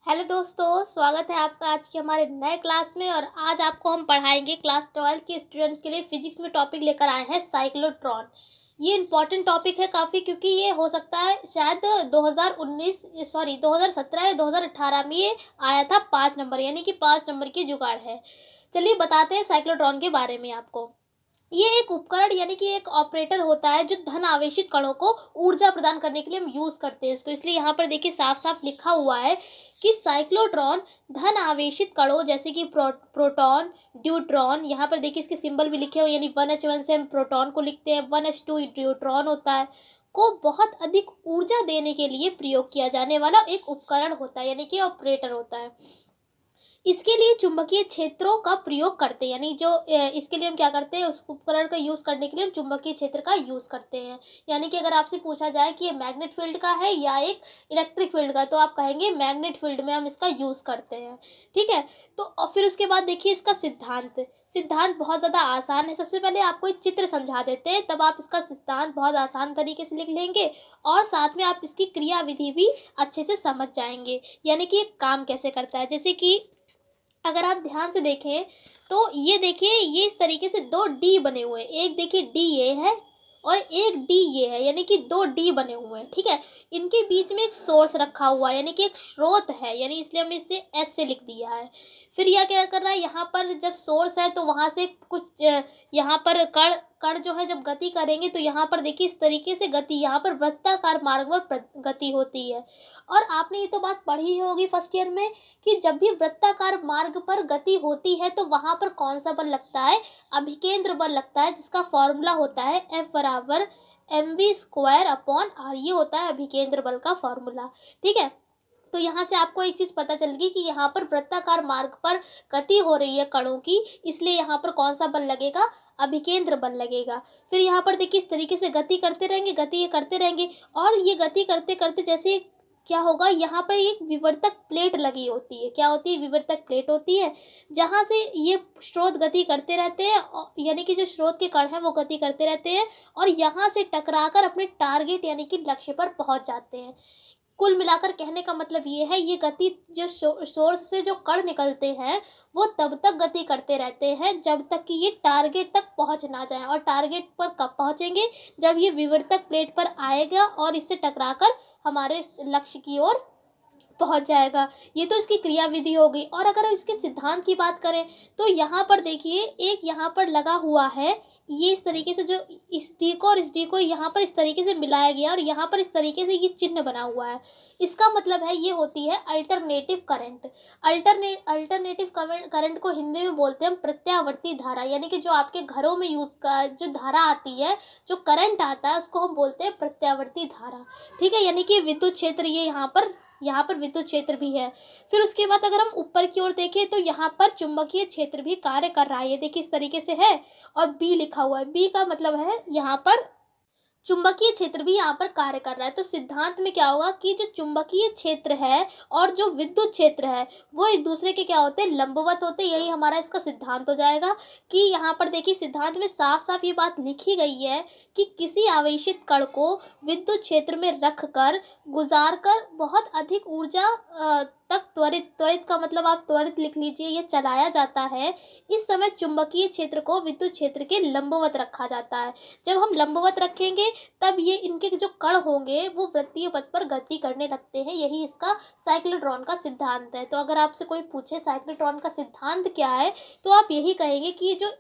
Hello दोस्तों, स्वागत है आपका आज के हमारे नए क्लास में। और आज आपको हम पढ़ाएंगे क्लास 12 के स्टूडेंट्स के लिए फिजिक्स में टॉपिक लेकर आए हैं साइक्लोट्रॉन। ये इम्पॉर्टेंट टॉपिक है काफ़ी, क्योंकि ये हो सकता है शायद 2017 या 2018 में ये आया था 5 नंबर, यानी कि 5 नंबर की जुगाड़ है। चलिए बताते हैं साइक्लोट्रॉन के बारे में आपको। ये एक उपकरण यानी कि एक ऑपरेटर होता है जो धन आवेशित कणों को ऊर्जा प्रदान करने के लिए हम यूज़ करते हैं इसको। इसलिए यहाँ पर देखिए साफ साफ लिखा हुआ है कि साइक्लोट्रॉन धन आवेशित कणों जैसे कि प्रोटॉन, ड्यूट्रॉन, यहाँ पर देखिए इसके सिंबल भी लिखे हुए, यानी 1H1 से हम प्रोटॉन को लिखते हैं, 1H2 ड्यूट्रॉन होता है, को बहुत अधिक ऊर्जा देने के लिए प्रयोग किया जाने वाला एक उपकरण होता है, यानी कि ऑपरेटर होता है। इसके लिए चुंबकीय क्षेत्रों का प्रयोग करते हैं, यानी जो इसके लिए हम क्या करते हैं, उस उपकरण का यूज़ करने के लिए हम चुंबकीय क्षेत्र का यूज़ करते हैं। यानी कि अगर आपसे पूछा जाए कि ये मैग्नेट फील्ड का है या एक इलेक्ट्रिक फील्ड का, तो आप कहेंगे मैग्नेट फील्ड में हम इसका यूज़ करते हैं। ठीक है, तो और फिर उसके बाद देखिए इसका सिद्धांत बहुत ज़्यादा आसान है। सबसे पहले आपको एक चित्र समझा देते हैं, तब आप इसका सिद्धांत बहुत आसान तरीके से लिख लेंगे और साथ में आप इसकी क्रियाविधि भी अच्छे से समझ जाएंगे, यानी कि ये काम कैसे करता है। जैसे कि अगर आप ध्यान से देखें तो ये देखिए, ये इस तरीके से दो डी बने हुए हैं। एक देखिए डी ये है और एक डी ये है, यानी कि दो डी बने हुए हैं। ठीक है, इनके बीच में एक सोर्स रखा हुआ है, यानी कि एक स्रोत है, यानी इसलिए हमने इसे एस से लिख दिया है। फिर यह क्या कर रहा है, यहाँ पर जब सोर्स है तो वहाँ से कुछ यहाँ पर कण कण जो है जब गति करेंगे तो यहाँ पर देखिए इस तरीके से गति, यहाँ पर वृत्ताकार मार्ग पर गति होती है। और आपने ये तो बात पढ़ी ही होगी फर्स्ट ईयर में कि जब भी वृत्ताकार मार्ग पर गति होती है तो वहाँ पर कौन सा बल लगता है, अभिकेंद्र बल लगता है, जिसका फॉर्मूला होता है F बराबर mv² r। ये होता है अभिकेंद्र बल का फॉर्मूला। ठीक है, तो यहाँ से आपको एक चीज़ पता चल गई कि यहाँ पर वृत्ताकार मार्ग पर गति हो रही है कणों की, इसलिए यहाँ पर कौन सा बल लगेगा, अभिकेंद्र बल लगेगा। फिर यहाँ पर देखिए इस तरीके से गति करते रहेंगे, गति ये करते रहेंगे, और ये गति करते करते जैसे क्या होगा, यहाँ पर एक विवर्तक प्लेट लगी होती है। क्या होती है, विवर्तक प्लेट होती है, जहाँ से ये स्रोत गति करते रहते हैं, यानी कि जो स्रोत के कण हैं वो गति करते रहते हैं और यहाँ से टकराकर अपने टारगेट यानी कि लक्ष्य पर पहुँच जाते हैं। कुल मिलाकर कहने का मतलब ये है, ये गति जो सोर्स से जो कण निकलते हैं वो तब तक गति करते रहते हैं जब तक कि ये टारगेट तक पहुंच ना जाए। और टारगेट पर कब पहुंचेंगे, जब ये विवर्तक प्लेट पर आएगा और इससे टकराकर हमारे लक्ष्य की ओर पहुंच जाएगा। ये तो इसकी क्रियाविधि हो गई। और अगर हम इसके सिद्धांत की बात करें तो यहाँ पर देखिए एक यहाँ पर लगा हुआ है, ये इस तरीके से जो इस डी को और इस डी को यहाँ पर इस तरीके से मिलाया गया और यहाँ पर इस तरीके से ये चिन्ह बना हुआ है। इसका मतलब है ये होती है अल्टरनेटिव करंट। अल्टरनेटिव करंट को हिंदी में बोलते हैं हम प्रत्यावर्ती धारा, यानी कि जो आपके घरों में यूज़ का जो धारा आती है, जो करंट आता है, उसको हम बोलते हैं प्रत्यावर्ती धारा। ठीक है, यानी कि विद्युत क्षेत्र ये यहाँ पर विद्युत क्षेत्र भी है। फिर उसके बाद अगर हम ऊपर की ओर देखें तो यहाँ पर चुंबकीय क्षेत्र भी कार्य कर रहा है। ये देखिए इस तरीके से है और बी लिखा हुआ है। बी का मतलब है यहाँ पर चुंबकीय क्षेत्र भी यहाँ पर कार्य कर रहा है। तो सिद्धांत में क्या होगा कि जो चुंबकीय क्षेत्र है और जो विद्युत क्षेत्र है वो एक दूसरे के क्या होते हैं, लंबवत होते हैं। यही हमारा इसका सिद्धांत हो जाएगा कि यहाँ पर देखिए सिद्धांत में साफ साफ ये बात लिखी गई है कि किसी आवेशित कण को विद्युत क्षेत्र में रख कर गुजार कर बहुत अधिक ऊर्जा तक त्वरित का मतलब आप त्वरित लिख लीजिए, ये चलाया जाता है। इस समय चुंबकीय क्षेत्र को विद्युत क्षेत्र के लंबवत रखा जाता है। जब हम लंबवत रखेंगे तब ये इनके जो कण होंगे वो वृत्तीय पथ पर गति करने लगते हैं। यही इसका साइक्लोट्रॉन का सिद्धांत है। तो अगर आपसे कोई पूछे साइक्लोट्रॉन का सिद्धांत क्या है, तो आप यही कहेंगे कि जो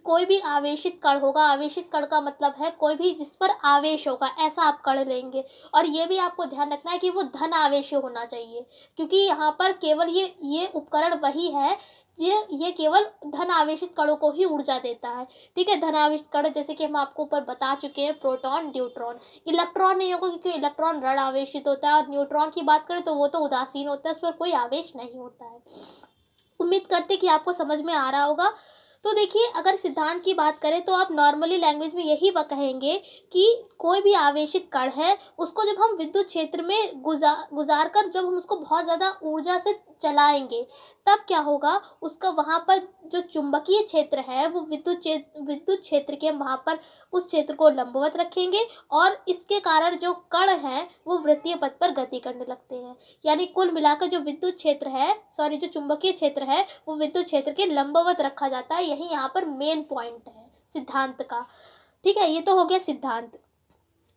कोई भी आवेशित कण होगा, आवेशित कण का मतलब है कोई भी जिस पर आवेश होगा, ऐसा आप कण लेंगे। और ये भी आपको ध्यान रखना है कि वो धन आवेश होना चाहिए, क्योंकि यहाँ पर केवल ये उपकरण वही है ये केवल धन आवेशित कणों को ही ऊर्जा देता है। ठीक है, धन आवेशित कण जैसे कि हम आपको ऊपर बता चुके हैं, प्रोटॉन, न्यूट्रॉन। इलेक्ट्रॉन नहीं होगा क्योंकि इलेक्ट्रॉन ऋण आवेशित होता है, और न्यूट्रॉन की बात करें तो वो तो उदासीन होता है, उस पर कोई आवेश नहीं होता है। उम्मीद करते कि आपको समझ में आ रहा होगा। तो देखिए अगर सिद्धांत की बात करें तो आप नॉर्मली लैंग्वेज में यही कहेंगे कि कोई भी आवेशित कण है उसको जब हम विद्युत क्षेत्र में गुजार कर जब हम उसको बहुत ज़्यादा ऊर्जा से चलाएंगे तब क्या होगा, उसका वहाँ पर जो चुंबकीय क्षेत्र है वो विद्युत क्षेत्र के वहाँ पर उस क्षेत्र को लंबवत रखेंगे और इसके कारण जो कण हैं वो वृत्तीय पथ पर गति करने लगते हैं। यानी कुल मिलाकर जो विद्युत क्षेत्र है जो चुंबकीय क्षेत्र है वो विद्युत क्षेत्र के लंबवत रखा जाता है। यही यहाँ पर मेन पॉइंट है सिद्धांत का। ठीक है, ये तो हो गया सिद्धांत।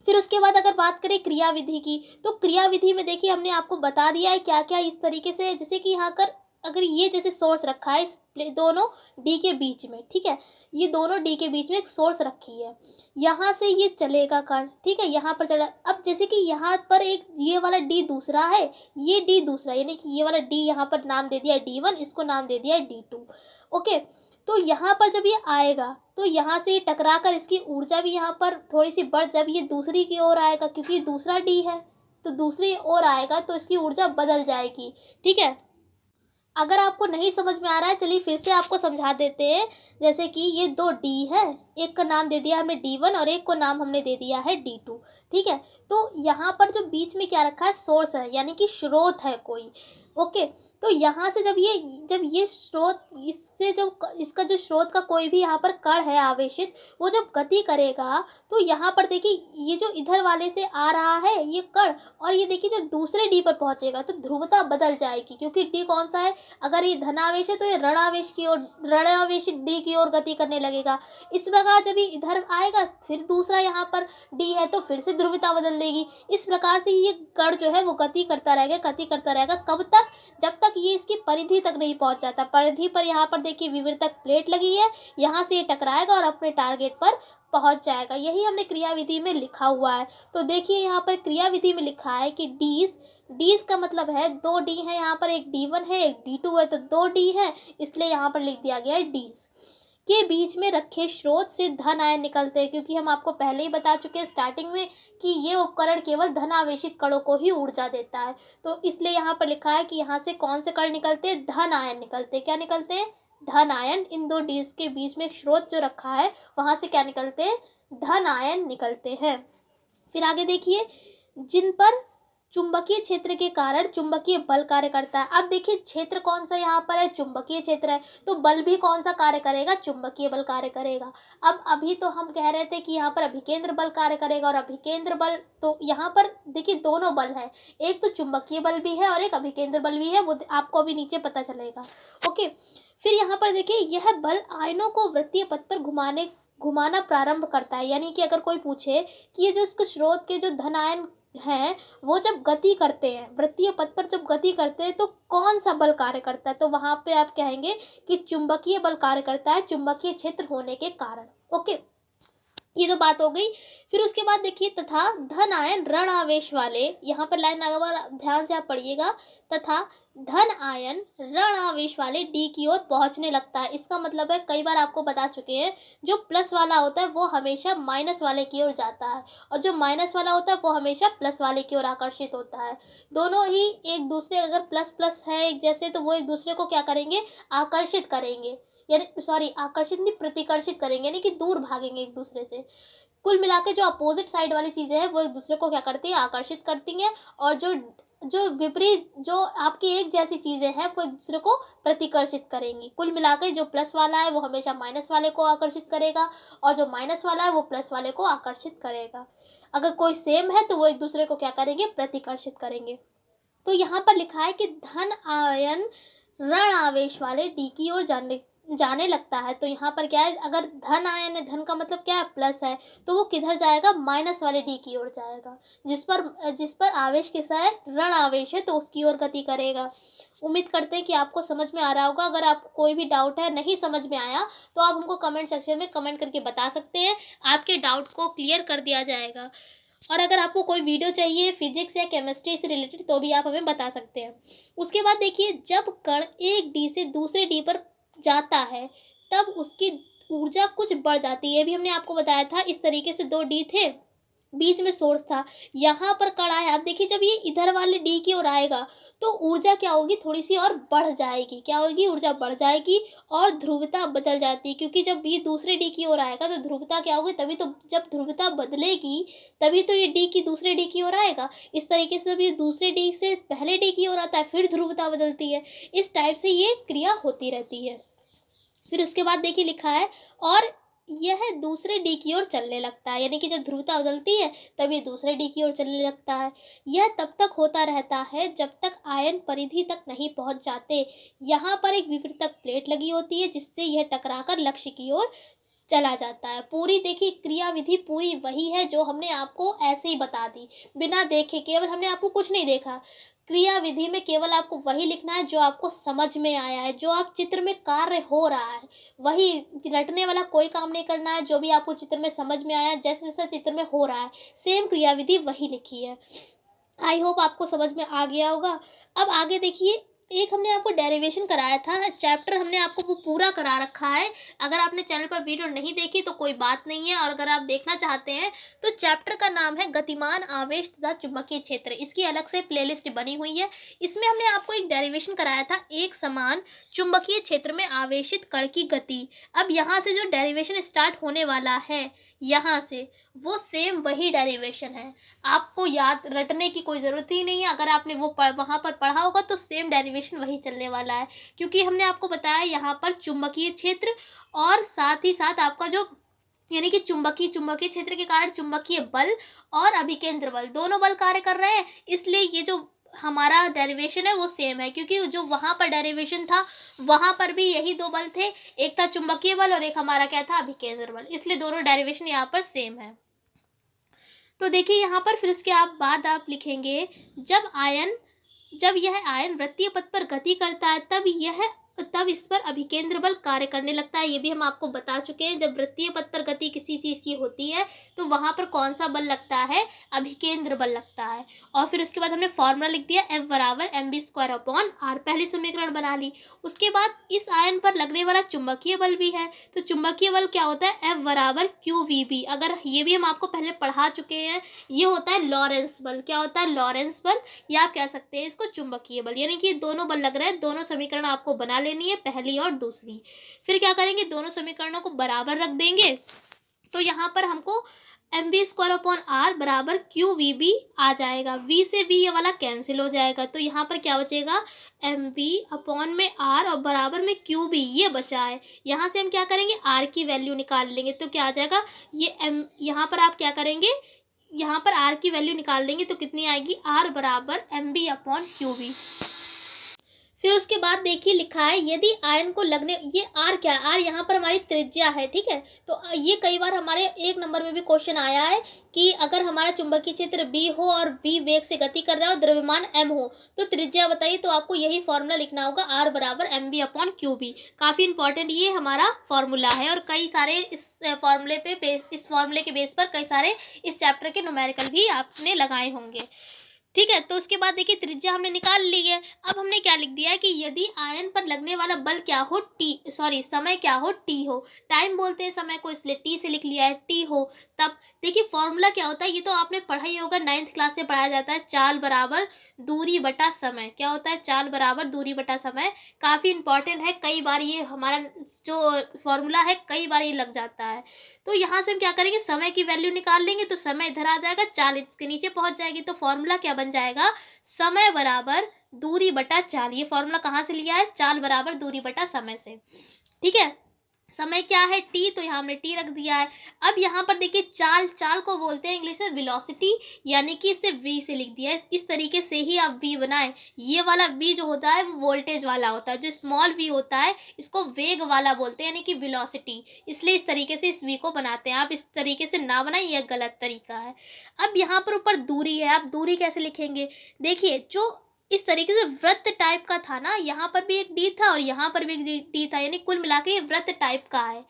फिर उसके बाद अगर बात करें क्रियाविधि की, तो क्रियाविधि में देखिए हमने आपको बता दिया है क्या क्या इस तरीके से, जैसे कि यहाँ कर अगर ये जैसे सोर्स रखा है इस दोनों डी के बीच में, ठीक है, ये दोनों डी के बीच में एक सोर्स रखी है, यहाँ से ये चलेगा कण, ठीक है, यहाँ पर चला। अब जैसे कि यहाँ पर एक ये वाला डी दूसरा है, ये डी दूसरा, यानी कि ये वाला डी यहाँ पर नाम दे दिया है D1, इसको नाम दे दिया है D2। ओके, तो यहाँ पर जब ये आएगा तो यहाँ से टकरा कर इसकी ऊर्जा भी यहाँ पर थोड़ी सी बढ़, जब ये दूसरी की ओर आएगा क्योंकि दूसरा डी है तो दूसरी ओर आएगा तो इसकी ऊर्जा बदल जाएगी। ठीक है, अगर आपको नहीं समझ में आ रहा है चलिए फिर से आपको समझा देते हैं। जैसे कि ये दो डी है, एक का नाम दे दिया हमने D1 और एक को नाम हमने दे दिया है D2। ठीक है, तो यहाँ पर जो बीच में क्या रखा है, सोर्स है, यानी कि स्रोत है कोई। ओके, तो यहाँ से जब ये स्रोत, इससे जब इसका जो स्रोत का कोई भी यहाँ पर कण है आवेशित, वो जब गति करेगा तो यहाँ पर देखिए ये जो इधर वाले से आ रहा है ये कण, और ये देखिए जब दूसरे डी पर पहुँचेगा तो ध्रुवता बदल जाएगी, क्योंकि डी कौन सा है, अगर ये धनावेश है तो ये ऋणावेश की ओर, ऋणावेश डी की ओर गति करने लगेगा। इस प्रकार जब ये इधर आएगा फिर दूसरा यहाँ पर डी है तो फिर से ध्रुवता बदल देगी। इस प्रकार से ये कण जो है वो गति करता रहेगा। कब तक, जब तक ये इसकी परिधि तक नहीं पहुंच जाता। परिधि पर यहाँ पर देखिए विवर्तक प्लेट लगी है, यहाँ से ये टकराएगा और अपने टारगेट पर पहुंच जाएगा। यही हमने क्रियाविधि में लिखा हुआ है। तो देखिए यहाँ पर क्रियाविधि में लिखा है कि डीज का मतलब है दो डी है, यहाँ पर एक D1 है एक D2 है, तो दो डी है, इसलिए यहाँ पर लिख दिया गया है डीज। के बीच में रखे स्रोत से धन आयन निकलते हैं, क्योंकि हम आपको पहले ही बता चुके हैं स्टार्टिंग में कि ये उपकरण केवल धन आवेशित कणों को ही ऊर्जा देता है। तो इसलिए यहाँ पर लिखा है कि यहाँ से कौन से कण निकलते हैं, धन आयन निकलते हैं। क्या निकलते हैं, धन आयन। इन दो डीज के बीच में एक स्रोत जो रखा है वहाँ से क्या निकलते हैं, धन आयन निकलते हैं। फिर आगे देखिए, जिन पर चुंबकीय क्षेत्र के कारण चुंबकीय बल कार्य करता है। अब देखिए क्षेत्र कौन सा यहाँ पर है, चुंबकीय क्षेत्र है, तो बल भी कौन सा कार्य करेगा, चुंबकीय बल कार्य करेगा। अब अभी तो हम कह रहे थे कि यहाँ पर अभिकेंद्र बल कार्य करेगा, और अभिकेंद्र बल तो यहाँ पर देखिए दोनों बल हैं, एक तो चुंबकीय बल भी है और एक अभिकेंद्र बल भी है, वो आपको अभी नीचे पता चलेगा। ओके, फिर यहाँ पर देखिए यह बल आयनों को वृत्तीय पथ पर घुमाना प्रारंभ करता है। यानी कि अगर कोई पूछे कि ये जो इसको स्रोत के जो धन आयन हैं वो जब गति करते हैं वृत्तीय पथ पर, जब गति करते हैं तो कौन सा बल कार्य करता है, तो वहां पे आप कहेंगे कि चुंबकीय बल कार्य करता है, चुंबकीय क्षेत्र होने के कारण। ओके, ये तो बात हो गई। फिर उसके बाद देखिए, तथा धन आयन ऋण आवेश वाले, यहाँ पर लाइन अगर ध्यान से आप पढ़िएगा, तथा धन आयन ऋण आवेश वाले डी की ओर पहुंचने लगता है। इसका मतलब है, कई बार आपको बता चुके हैं, जो प्लस वाला होता है वो हमेशा माइनस वाले की ओर जाता है, और जो माइनस वाला होता है वो हमेशा प्लस वाले की ओर आकर्षित होता है। दोनों ही एक दूसरे, अगर प्लस प्लस है एक जैसे, तो वो एक दूसरे को क्या करेंगे, आकर्षित करेंगे, यानी सॉरी आकर्षित नहीं प्रतिकर्षित करेंगे, यानी कि दूर भागेंगे एक दूसरे से। कुल मिला के जो अपोजिट साइड वाली चीज़ें हैं वो एक दूसरे को क्या करती है, आकर्षित करती हैं, और जो विपरीत, जो आपकी एक जैसी चीज़ें हैं वो एक दूसरे को प्रतिकर्षित करेंगी। कुल मिलाकर जो प्लस वाला है वो हमेशा माइनस वाले को आकर्षित करेगा, और जो माइनस वाला है वो प्लस वाले को आकर्षित करेगा। अगर कोई सेम है तो वो एक दूसरे को क्या करेंगे, प्रतिकर्षित करेंगे। तो यहाँ पर लिखा है कि धन आयन ऋण आवेश वाले डी की ओर जाने लगता है। तो यहाँ पर क्या है, अगर धन आयन है, धन का मतलब क्या है, प्लस है, तो वो किधर जाएगा, माइनस वाले डी की ओर जाएगा। जिस पर आवेश किसा है, ऋण आवेश है, तो उसकी ओर गति करेगा। उम्मीद करते हैं कि आपको समझ में आ रहा होगा। अगर आपको कोई भी डाउट है, नहीं समझ में आया, तो आप हमको कमेंट सेक्शन में कमेंट करके बता सकते हैं, आपके डाउट को क्लियर कर दिया जाएगा। और अगर आपको कोई वीडियो चाहिए फिजिक्स या केमिस्ट्री से रिलेटेड तो भी आप हमें बता सकते हैं। उसके बाद देखिए, जब कण एक डी से दूसरे डी पर जाता है तब उसकी ऊर्जा कुछ बढ़ जाती है। ये भी हमने आपको बताया था, इस तरीके से दो डी थे, बीच में सोर्स था, यहाँ पर कण आया। अब देखिए जब ये इधर वाले डी की ओर आएगा तो ऊर्जा क्या होगी, थोड़ी सी और बढ़ जाएगी। क्या होगी, ऊर्जा बढ़ जाएगी और ध्रुवता बदल जाती है, क्योंकि जब ये दूसरे डी की ओर आएगा तो ध्रुवता क्या होगी, तभी तो जब ध्रुवता बदलेगी तभी तो ये डी की दूसरे डी की ओर आएगा। इस तरीके से जब ये दूसरे डी से पहले डी की ओर आता है फिर ध्रुवता बदलती है। इस टाइप से ये क्रिया होती रहती है। फिर उसके बाद देखिए लिखा है और यह दूसरे डी की ओर चलने लगता है, यानी कि जब ध्रुवता बदलती है तब ये दूसरे डी की ओर चलने लगता है। यह तब तक होता रहता है जब तक आयन परिधि तक नहीं पहुंच जाते। यहाँ पर एक विवर्तक प्लेट लगी होती है जिससे यह टकराकर लक्ष्य की ओर चला जाता है। पूरी देखिए क्रियाविधि पूरी वही है जो हमने आपको ऐसे ही बता दी, बिना देखे, केवल हमने आपको कुछ नहीं देखा। क्रिया विधि में केवल आपको वही लिखना है जो आपको समझ में आया है, जो आप चित्र में कार्य हो रहा है वही रटने वाला कोई काम नहीं करना है। जो भी आपको चित्र में समझ में आया, जैसे जैसा चित्र में हो रहा है सेम क्रिया विधि वही लिखी है। आई होप आपको समझ में आ गया होगा। अब आगे देखिए, एक हमने आपको डेरिवेशन कराया था, चैप्टर हमने आपको वो पूरा करा रखा है। अगर आपने चैनल पर वीडियो नहीं देखी तो कोई बात नहीं है, और अगर आप देखना चाहते हैं तो चैप्टर का नाम है गतिमान आवेश तथा चुंबकीय क्षेत्र। इसकी अलग से प्लेलिस्ट बनी हुई है। इसमें हमने आपको एक डेरिवेशन कराया था, एक समान चुंबकीय क्षेत्र में आवेशित कण की गति। अब यहाँ से जो डेरिवेशन स्टार्ट होने वाला है यहाँ से, वो सेम वही डेरिवेशन है। आपको याद रटने की कोई ज़रूरत ही नहीं है। अगर आपने वो वहाँ पर पढ़ा होगा तो सेम डेरिवेशन वही चलने वाला है, क्योंकि हमने आपको बताया यहाँ पर चुंबकीय क्षेत्र और साथ ही साथ आपका जो यानी कि चुंबकीय क्षेत्र के कारण चुंबकीय बल और अभिकेंद्र बल दोनों बल कार्य कर रहे हैं। इसलिए ये जो हमारा डेरिवेशन है वो सेम है, क्योंकि जो वहाँ पर डेरिवेशन था वहाँ पर भी यही दो बल थे, एक था चुंबकीय बल और एक हमारा क्या था, अभिकेंद्र बल। इसलिए दोनों डेरिवेशन यहाँ पर सेम है। तो देखिए यहाँ पर फिर उसके बाद आप लिखेंगे जब यह आयन वृत्तीय पथ पर गति करता है तब इस पर अभिकेंद्र बल कार्य करने लगता है। ये भी हम आपको बता चुके हैं। जब वृत्तीय पथ पर गति किसी चीज़ की होती है तो वहाँ पर कौन सा बल लगता है, अभिकेंद्र बल लगता है। और फिर उसके बाद हमने फॉर्मूला लिख दिया F बराबर mv²/r, पहली समीकरण बना ली। उसके बाद इस आयन पर लगने वाला चुंबकीय बल भी है, तो चुंबकीय बल क्या होता है, F बराबर QVB। अगर ये भी हम आपको पहले पढ़ा चुके हैं, ये होता है लॉरेंस बल। क्या होता है, लॉरेंस बल, या आप कह सकते हैं इसको चुंबकीय बल। यानी कि दोनों बल लग रहे हैं, दोनों समीकरण आपको बना लेनी है, पहली और दूसरी। फिर क्या करेंगे, दोनों समीकरणों को बराबर रख देंगे, तो यहाँ पर हमको mv²/r बराबर QVB आ जाएगा। v से v ये वाला कैंसिल हो जाएगा, तो यहाँ पर क्या बचेगा, mv/r और बराबर में QB ये बचा है। यहाँ से हम क्या करेंगे, r की वैल्यू निकाल लेंगे, तो क्या आ जाएगा, ये यहाँ पर आप क्या करेंगे, यहाँ पर r की वैल्यू निकाल देंगे तो कितनी आएगी, r बराबर mv/QB। फिर उसके बाद देखिए लिखा है, यदि आयन को लगने, ये आर क्या है, आर यहाँ पर हमारी त्रिज्या है, ठीक है। तो ये कई बार हमारे 1 नंबर में भी क्वेश्चन आया है कि अगर हमारा चुंबकीय क्षेत्र बी हो और बी वेग से गति कर रहा है और द्रव्यमान एम हो तो त्रिज्या बताइए, तो आपको यही फॉर्मूला लिखना होगा, आर बराबर mv/QB। काफ़ी इंपॉर्टेंट ये हमारा फॉर्मूला है, और कई सारे इस फॉर्मूले के बेस पर कई सारे इस चैप्टर के न्यूमेरिकल भी आपने लगाए होंगे, ठीक है। तो उसके बाद देखिए त्रिज्या हमने निकाल ली है। अब हमने क्या लिख दिया है कि यदि आयन पर लगने वाला बल क्या हो, समय क्या हो, टी हो। टाइम बोलते हैं समय को, इसलिए टी से लिख लिया है, टी हो। तब देखिए फॉर्मूला क्या होता है, ये तो आपने पढ़ा ही होगा, 9th क्लास से पढ़ाया जाता है, चाल बराबर दूरी बटा समय। क्या होता है, चाल बराबर दूरी बटा समय। काफ़ी इंपॉर्टेंट है, कई बार ये हमारा जो फॉर्मूला है कई बार ये लग जाता है। तो यहाँ से हम क्या करेंगे, समय की वैल्यू निकाल लेंगे, तो समय इधर आ जाएगा, चाल इसके नीचे पहुँच जाएगी, तो फॉर्मूला क्या बन जाएगा, समय बराबर दूरी बटा चाल। ये फॉर्मूला कहाँ से लिया है, चाल बराबर दूरी बटा समय से, ठीक है। समय क्या है, टी, तो यहाँ हमने टी रख दिया है। अब यहाँ पर देखिए चाल को बोलते हैं इंग्लिश से वेलोसिटी, यानी कि इसे वी से लिख दिया है। इस तरीके से ही आप वी बनाएं। ये वाला वी जो होता है वो वोल्टेज वाला होता है, जो स्मॉल वी होता है इसको वेग वाला बोलते हैं, यानी कि वेलोसिटी। इसलिए इस तरीके से इस वी को बनाते हैं। आप इस तरीके से ना बनाएं, यह गलत तरीका है। अब यहाँ पर ऊपर दूरी है, आप दूरी कैसे लिखेंगे, देखिए जो इस तरीके से वृत्त टाइप का था ना, यहाँ पर भी एक डी था और यहाँ पर भी एक डी था, यानी कुल मिला के ये वृत्त टाइप का है।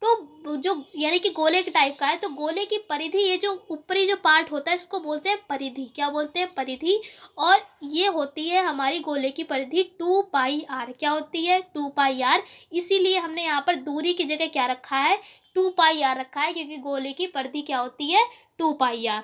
तो जो यानी कि गोले के टाइप का है, तो गोले की परिधि, ये जो ऊपरी जो पार्ट होता है इसको बोलते हैं परिधि। क्या बोलते हैं, परिधि। और ये होती है हमारी गोले की परिधि 2πr। क्या होती है, 2πr। इसीलिए हमने यहाँ पर दूरी की जगह क्या रखा है, 2πr रखा है, क्योंकि गोले की परिधि क्या होती है, 2πr।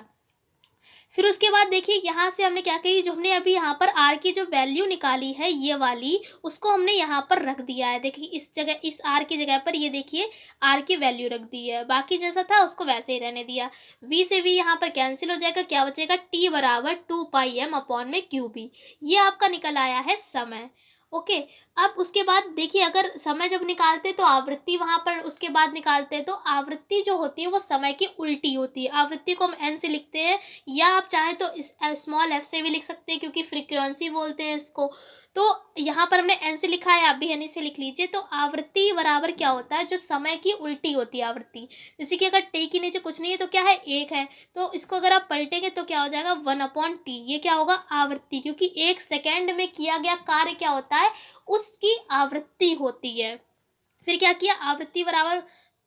फिर उसके बाद देखिए यहाँ से हमने क्या कही, जो हमने अभी यहाँ पर आर की जो वैल्यू निकाली है ये वाली, उसको हमने यहाँ पर रख दिया है। देखिए इस जगह, इस आर की जगह पर ये देखिए आर की वैल्यू रख दी है, बाकी जैसा था उसको वैसे ही रहने दिया। वी से वी यहाँ पर कैंसिल हो जाएगा, क्या बचेगा, टी बराबर 2πm अपॉन में क्यू बी। ये आपका निकल आया है समय। ओके, अब उसके बाद देखिए अगर समय जब निकालते तो आवृत्ति वहाँ पर उसके बाद निकालते तो आवृत्ति जो होती है वो समय की उल्टी होती है। आवृत्ति को हम एन से लिखते हैं, या आप चाहें तो इस स्मॉल एफ से भी लिख सकते हैं क्योंकि फ्रीक्वेंसी बोलते हैं इसको। तो यहाँ पर हमने एन से लिखा है, आप भी एन से लिख लीजिए। तो आवृत्ति बराबर क्या होता है, जो समय की उल्टी होती है आवृत्ति। जैसे कि अगर टी के नीचे कुछ नहीं है तो क्या है, एक है, तो इसको अगर आप पलटेंगे तो क्या हो जाएगा, 1/t। ये क्या होगा, आवृत्ति, क्योंकि 1 सेकेंड में किया गया कार्य क्या होता है, उसकी आवृत्ति होती है। फिर क्या किया, आवृत्ति बराबर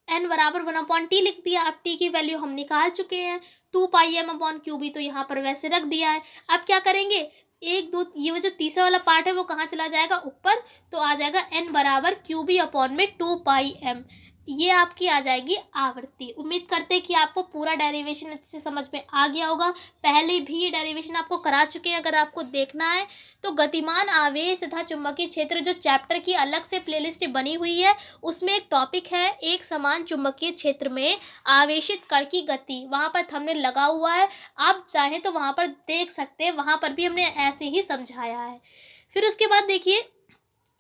n बराबर 1/t लिख दिया। अब t की वैल्यू हम निकाल चुके हैं, 2πm अपॉन क्यू बी, तो यहाँ पर वैसे रख दिया है। अब क्या करेंगे, एक दो, ये जो तीसरा वाला पार्ट है वो कहाँ चला जाएगा, ऊपर, तो आ जाएगा n बराबर क्यू बी अपॉन में 2πm। ये आपकी आ जाएगी आवृत्ति। उम्मीद करते हैं कि आपको पूरा डेरिवेशन अच्छे से समझ में आ गया होगा। पहले भी ये डेरिवेशन आपको करा चुके हैं, अगर आपको देखना है तो गतिमान आवेश तथा चुंबकीय क्षेत्र जो चैप्टर की अलग से प्लेलिस्ट बनी हुई है, उसमें एक टॉपिक है एक समान चुंबकीय क्षेत्र में आवेशित कण की गति, वहाँ पर थंबनेल लगा हुआ है, आप चाहें तो वहाँ पर देख सकते हैं। वहाँ पर भी हमने ऐसे ही समझाया है। फिर उसके बाद देखिए,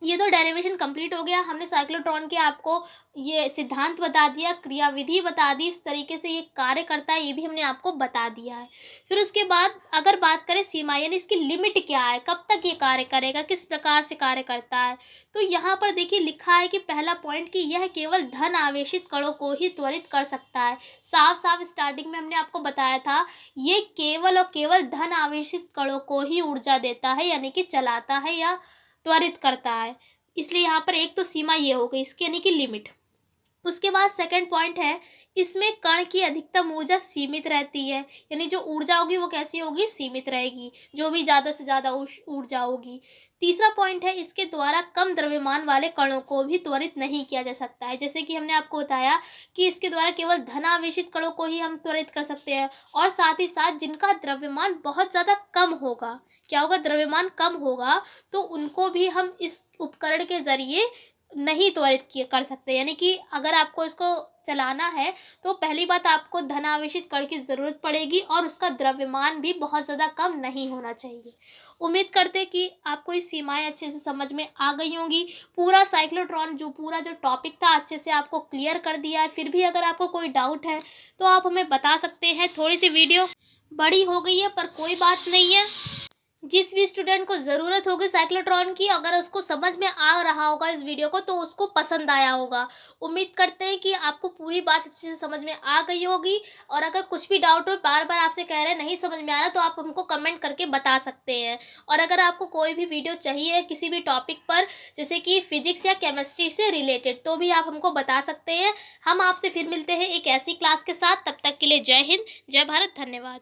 ये तो डेरिवेशन कंप्लीट हो गया। हमने साइक्लोट्रॉन के आपको ये सिद्धांत बता दिया, क्रियाविधि बता दी, इस तरीके से ये कार्य करता है ये भी हमने आपको बता दिया है। फिर उसके बाद अगर बात करें सीमा, यानी इसकी लिमिट क्या है, कब तक ये कार्य करेगा, किस प्रकार से कार्य करता है, तो यहाँ पर देखिए लिखा है कि पहला पॉइंट कि यह केवल धन आवेशित कणों को ही त्वरित कर सकता है। साफ साफ स्टार्टिंग में हमने आपको बताया था, ये केवल और केवल धन आवेशित कणों को ही ऊर्जा देता है, यानी कि चलाता है या त्वरित करता है। इसलिए यहाँ पर एक तो सीमा ये हो गई इसकी, यानी कि लिमिट। उसके बाद सेकंड पॉइंट है, इसमें कण की अधिकतम ऊर्जा सीमित रहती है, यानी जो ऊर्जा होगी वो कैसी होगी, सीमित रहेगी, जो भी ज़्यादा से ज़्यादा ऊर्जा होगी। तीसरा पॉइंट है, इसके द्वारा कम द्रव्यमान वाले कणों को भी त्वरित नहीं किया जा सकता है। जैसे कि हमने आपको बताया कि इसके द्वारा केवल धनावेशित कणों को ही हम त्वरित कर सकते हैं, और साथ ही साथ जिनका द्रव्यमान बहुत ज़्यादा कम होगा, क्या होगा, द्रव्यमान कम होगा, तो उनको भी हम इस उपकरण के ज़रिए नहीं त्वरित कर सकते। यानी कि अगर आपको इसको चलाना है तो पहली बात आपको धनावेशित कण की ज़रूरत पड़ेगी, और उसका द्रव्यमान भी बहुत ज़्यादा कम नहीं होना चाहिए। उम्मीद करते कि आपको इस सीमाएं अच्छे से समझ में आ गई होंगी। पूरा साइक्लोट्रॉन पूरा जो टॉपिक था अच्छे से आपको क्लियर कर दिया है। फिर भी अगर आपको कोई डाउट है तो आप हमें बता सकते हैं। थोड़ी सी वीडियो बड़ी हो गई है पर कोई बात नहीं है। जिस भी स्टूडेंट को ज़रूरत होगी साइक्लोट्रॉन की, अगर उसको समझ में आ रहा होगा इस वीडियो को, तो उसको पसंद आया होगा। उम्मीद करते हैं कि आपको पूरी बात अच्छे से समझ में आ गई होगी। और अगर कुछ भी डाउट हो, बार बार आपसे कह रहे हैं नहीं समझ में आ रहा, तो आप हमको कमेंट करके बता सकते हैं। और अगर आपको कोई भी वीडियो चाहिए किसी भी टॉपिक पर, जैसे कि फिजिक्स या केमिस्ट्री से रिलेटेड, तो भी आप हमको बता सकते हैं। हम आपसे फिर मिलते हैं एक ऐसी क्लास के साथ। तब तक के लिए जय हिंद, जय भारत, धन्यवाद।